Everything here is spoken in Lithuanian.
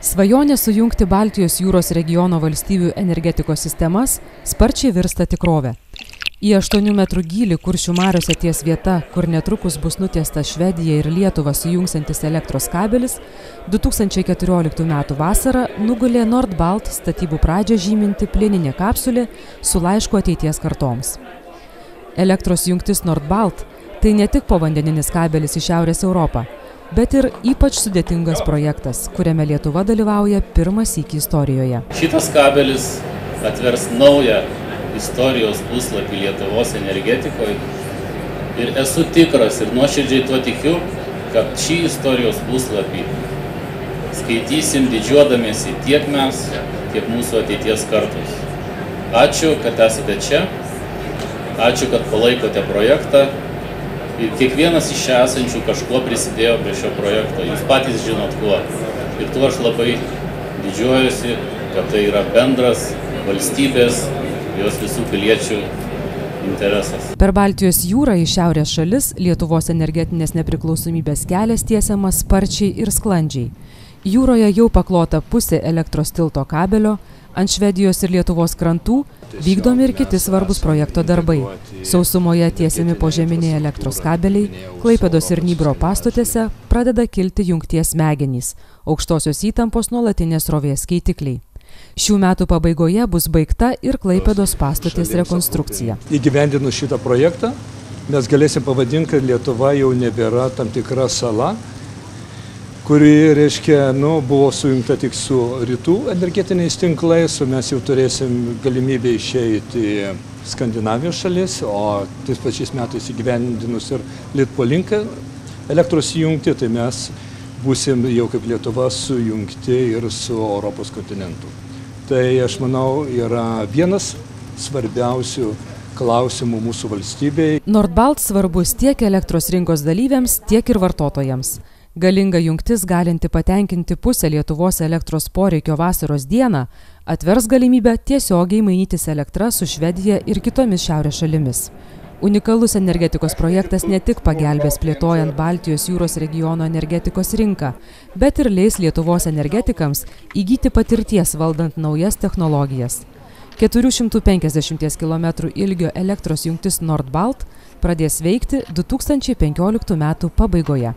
Svajonė sujungti Baltijos jūros regiono valstybių energetikos sistemas sparčiai virsta tikrove. Į 8 metrų gylį Kuršių mariose ties vieta, kur netrukus bus nutiestas Švediją ir Lietuvą sujungsiantis elektros kabelis, 2014 m. vasarą nugulė Nordbalt statybų pradžią žyminti plieninė kapsulė su laišku ateities kartoms. Elektros jungtis Nordbalt tai ne tik povandeninis kabelis į Šiaurės Europą, bet ir ypač sudėtingas projektas, kuriame Lietuva dalyvauja pirmą sykį istorijoje. Šitas kabelis atvers naują istorijos puslapį Lietuvos energetikoje ir esu tikras ir nuoširdžiai tuo tikiu, kad šį istorijos puslapį skaitysim didžiuodamiesi tiek mes, tiek mūsų ateities kartos. Ačiū, kad esate čia, ačiū, kad palaikote projektą. Ir kiekvienas iš čia esančių kažkuo prisidėjo prie šio projekto. Jūs patys žinot kuo. Ir tuo aš labai didžiuojuosi, kad tai yra bendras valstybės, jos visų piliečių interesas. Per Baltijos jūrą į šiaurės šalis Lietuvos energetinės nepriklausomybės kelias tiesiamas sparčiai ir sklandžiai. Jūroje jau paklota pusė elektros tilto kabelio, ant Švedijos ir Lietuvos krantų vykdomi ir kiti svarbus projekto darbai. Sausumoje tiesiami požeminiai elektros kabeliai, Klaipėdos ir Nybro pastotėse pradeda kilti jungties smegenys, aukštosios įtampos nuolatinės srovės keitikliai. Šių metų pabaigoje bus baigta ir Klaipėdos pastotės rekonstrukcija. Įgyvendinus šitą projektą mes galėsim pavadinti, kad Lietuva jau nebėra tam tikra sala, kuri, reiškia, buvo sujungta tik su rytų energetiniais tinklais, o mes jau turėsim galimybę išeiti į Skandinavijos šalis, o tais pačiais metais įgyvendinus ir Litpolink elektros įjungti, tai mes būsim jau kaip Lietuva sujungti ir su Europos kontinentu. Tai, aš manau, yra vienas svarbiausių klausimų mūsų valstybei. Nordbalt svarbus tiek elektros rinkos dalyviams, tiek ir vartotojams. Galinga jungtis galinti patenkinti pusę Lietuvos elektros poreikio vasaros dieną atvers galimybę tiesiogiai mainytis elektrą su Švedija ir kitomis šiaurės šalimis. Unikalus energetikos projektas ne tik pagelbės plėtojant Baltijos jūros regiono energetikos rinką, bet ir leis Lietuvos energetikams įgyti patirties valdant naujas technologijas. 450 km ilgio elektros jungtis Nordbalt pradės veikti 2015 m. pabaigoje.